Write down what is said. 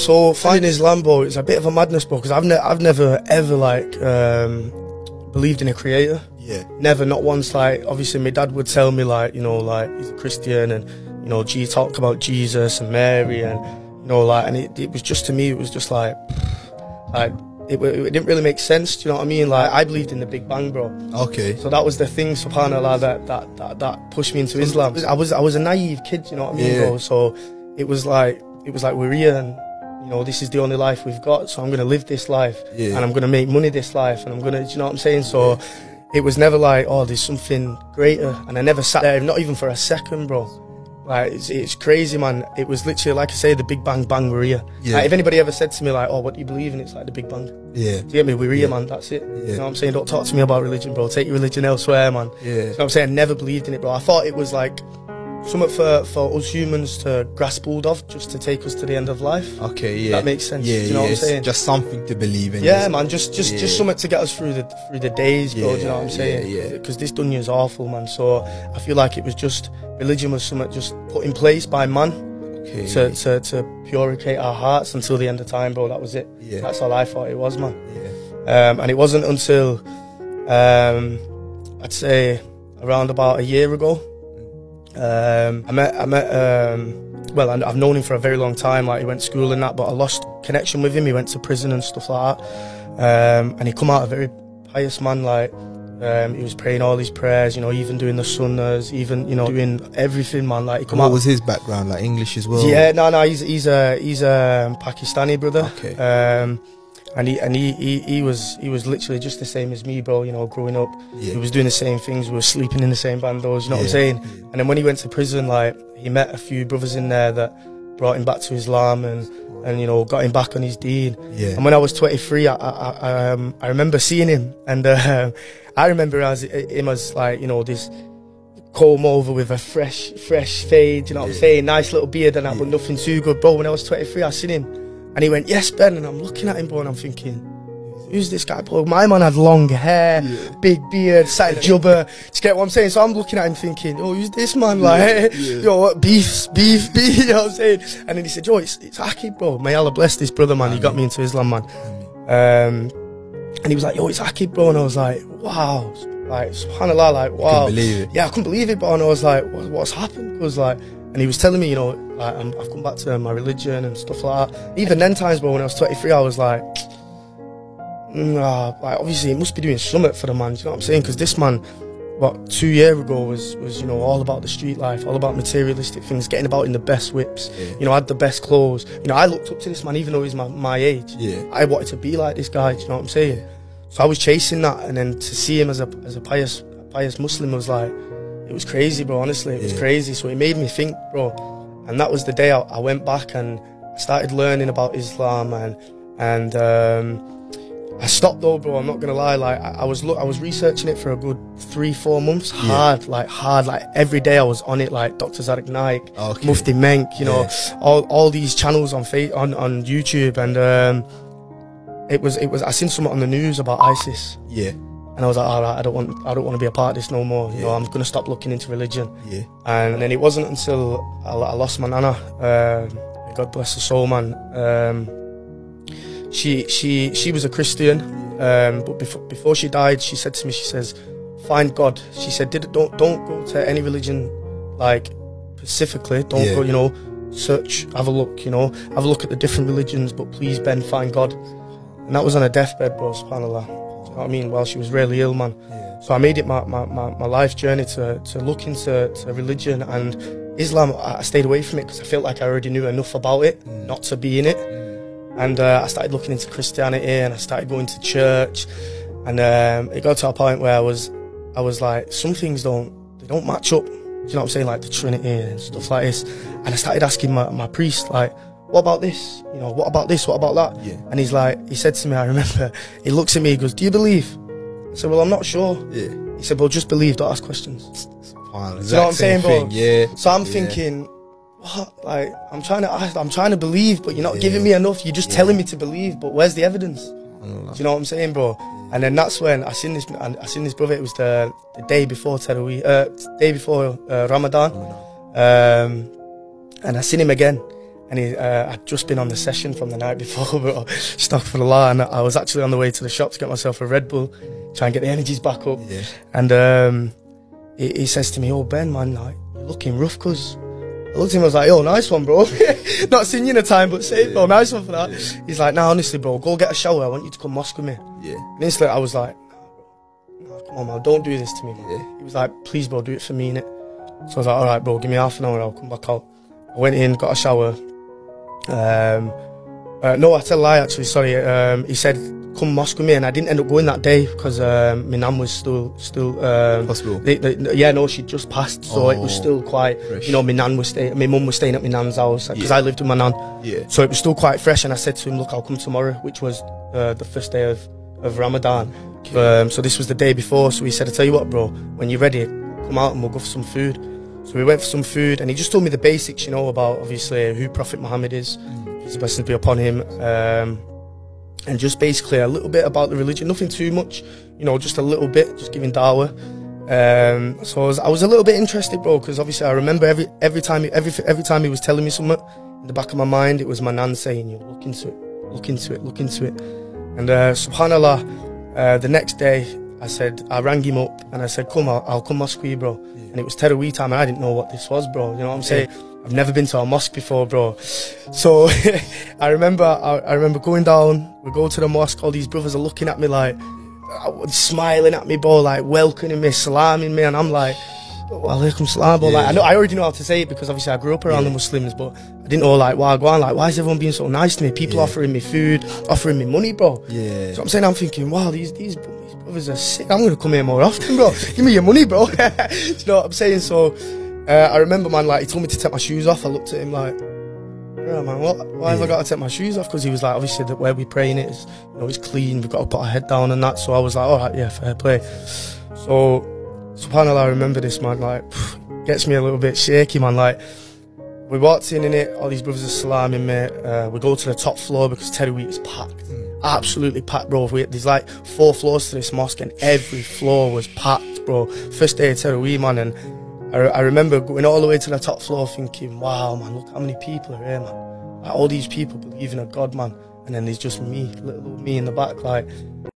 So finding Islam, bro, it's a bit of a madness, bro, because I've never ever like believed in a creator. Yeah. Never, not once. Like, obviously my dad would tell me, like, you know, like, he's a Christian, and, you know, talk about Jesus and Mary, and, you know, like, and it was just, to me, it was just like it didn't really make sense, do you know what I mean? Like, I believed in the Big Bang, bro. Okay. So that was the thing, subhanAllah, that pushed me into Islam. I was a naive kid, you know what I mean, bro? So it was like we're here, and, you know, this is the only life we've got, so I'm going to live this life, and I'm going to make money this life, and I'm going to, do you know what I'm saying? So it was never like, oh, there's something greater, and I never sat there, not even for a second, bro. Like, it's crazy, man. It was literally, like I say, the Big Bang, bang, we're here. Yeah. Like, if anybody ever said to me, like, oh, what do you believe in? It's like the Big Bang. Yeah. Do you get me? We're here, man. That's it. Yeah. You know what I'm saying? Don't talk to me about religion, bro. Take your religion elsewhere, man. Yeah. You know what I'm saying? I never believed in it, bro. I thought it was like something for us humans to grasp hold of, just to take us to the end of life. Okay, yeah. That makes sense. Yeah, do you know what I'm saying? Just something to believe in. Yeah, man. Just something to get us through the days, bro. Do you know what I'm saying? Yeah. Because this dunya is awful, man. So I feel like it was just, religion was something just put in place by man, to purify our hearts until the end of time, bro. That was it. Yeah. That's all I thought it was, man. Yeah. And it wasn't until I'd say around about a year ago. I met well, I've known him for a very long time, like, he went to school and that, but I lost connection with him. He went to prison and stuff like that, and he come out a very pious man, like, he was praying all these prayers, you know, even doing the sunnahs, even, you know, doing everything, man. Like, he come out. What was his background, like English as well? Yeah, no, he's a Pakistani brother. Okay. And he was literally just the same as me, bro. You know, growing up, he was doing the same things. We were sleeping in the same bandos. You know what I'm saying? And then when he went to prison, like, he met a few brothers in there that brought him back to Islam, and you know, got him back on his deen. Yeah. And when I was 23, I remember seeing him, and I remember him as like, you know, this comb over with a fresh fade. You know what I'm saying? Nice little beard and that, but nothing too good, bro. When I was 23, I seen him. And he went, yes, Ben. And I'm looking at him, bro, and I'm thinking, who's this guy, bro? My man had long hair, big beard, side jubber. Do you get what I'm saying? So I'm looking at him thinking, oh, who's this man? Like, yo, what, beef, you know what I'm saying? And then he said, yo, it's Akib, bro. May Allah bless this brother, man. He got me into Islam, man. And he was like, yo, it's Akib, bro. And I was like, wow. Like, subhanAllah, like, wow. Couldn't believe it. Yeah, I couldn't believe it, bro. And I was like, what's happened? Because, like, and he was telling me, you know, like, I've come back to my religion and stuff like that. Even then times, bro, when I was 23, I was like, nah, like, obviously, it must be doing something for the man, you know what I'm saying? Because this man, what, 2 years ago was, you know, all about the street life, all about materialistic things, getting about in the best whips, you know, had the best clothes. You know, I looked up to this man, even though he's my age. I wanted to be like this guy, do you know what I'm saying? So I was chasing that, and then to see him as a pious Muslim was like, it was crazy, bro, honestly, it was crazy. So it made me think, bro. And that was the day I went back and started learning about Islam, and I stopped though, bro, I'm not gonna lie. Like, I was researching it for a good 3-4 months, hard, like every day I was on it, like Dr. Zarek Naik, Mufti Menk, you know, all these channels on YouTube, and it was I seen something on the news about ISIS. And I was like, all right, I don't want to be a part of this no more. You know, I'm gonna stop looking into religion. And then it wasn't until I lost my nana, God bless her soul, man. She was a Christian, but before she died, she said to me, she says, find God. She said, don't go to any religion, like, specifically. Don't go, you know, search, have a look, you know, have a look at the different religions, but please, Ben, find God. And that was on a deathbed, bro, subhanAllah. You know what I mean? While she was really ill, man. So I made it my life journey to look into religion and Islam. I stayed away from it because I felt like I already knew enough about it not to be in it. And I started looking into Christianity, and I started going to church, and it got to a point where I was like, some things don't match up. Do you know what I'm saying? Like the Trinity and stuff like this. And I started asking my priest, like, what about this? You know, what about this? What about that? And he said to me, I remember, he looks at me, he goes, do you believe? I said, well, I'm not sure. He said, well, just believe, don't ask questions. Wow, you know what I'm saying, bro? Thing, so I'm thinking, what? Like, I'm trying to believe, but you're not giving me enough. You're just telling me to believe, but where's the evidence? Do you know what I'm saying, bro? And then that's when I seen this brother. It was the day before Ramadan, and I seen him again. and I'd just been on the session from the night before, bro. Astaghfirullah, and I was actually on the way to the shop to get myself a Red Bull, try and get the energies back up. Yeah. And he says to me, "Oh Ben, man, like, you're looking rough." Cause I looked at him, I was like, "Yo, nice one, bro." Not seen you in a time, but safe, bro. Nice one for that. Yeah. He's like, "Nah, honestly, bro, go get a shower. I want you to come mosque with me." Yeah. And instantly, I was like, "Nah, come on, man, don't do this to me, man." Yeah. He was like, "Please, bro, do it for me, innit?" So I was like, "All right, bro, give me half an hour, I'll come back out." I went in, got a shower. No, I tell a lie, actually, sorry. He said, "Come mosque with me," and I didn't end up going that day because my nan was still hospital. Yeah, no, she'd just passed, so it was still quite fresh. You know, my mum was staying at my nan's house because I lived with my nan. Yeah. So it was still quite fresh, and I said to him, "Look, I'll come tomorrow," which was the first day of Ramadan. Okay. So this was the day before. So he said, "I tell you what, bro, when you're ready, come out and we'll go for some food." So we went for some food, and he just told me the basics, you know, about obviously who Prophet Muhammad is, his blessings be upon him, and just basically a little bit about the religion, nothing too much, you know, just a little bit, just giving da'wah. So I was a little bit interested, bro, because obviously I remember every time he was telling me something, in the back of my mind it was my nan saying, "You look into it, look into it, look into it." And subhanallah, the next day I rang him up and I said, "Come, I'll come mosque with you, bro." And it was Taraweeh time, and I didn't know what this was, bro. You know what I'm saying? I've never been to a mosque before, bro. So I remember going down. We go to the mosque. All these brothers are looking at me like, smiling at me, bro, like welcoming me, salaming me, and I'm like, "Walaikum salam, bro." Like, I already know how to say it because obviously I grew up around the Muslims, but I didn't know like why is everyone being so nice to me? People offering me food, offering me money, bro. Yeah. So I'm saying, I'm thinking, wow, these brothers are sick. I'm gonna come here more often, bro. Give me your money, bro. Do you know what I'm saying? So I remember, man, like he told me to take my shoes off. I looked at him like, "Yeah, man, why have I got to take my shoes off?" Because he was like, obviously that where we praying it is, you know, it's clean. We've got to put our head down and that. So I was like, all right, yeah, fair play. So subhanallah, I remember this, man, like gets me a little bit shaky, man. Like we walked in it, all these brothers are salaming me. We go to the top floor because Taraweeh is packed, absolutely packed, bro. There's like 4 floors to this mosque, and every floor was packed, bro. First day of Taraweeh, man, and I remember going all the way to the top floor thinking, wow, man, look how many people are here, man. Like, all these people believe in a God, man, and then there's just me, little me in the back, like.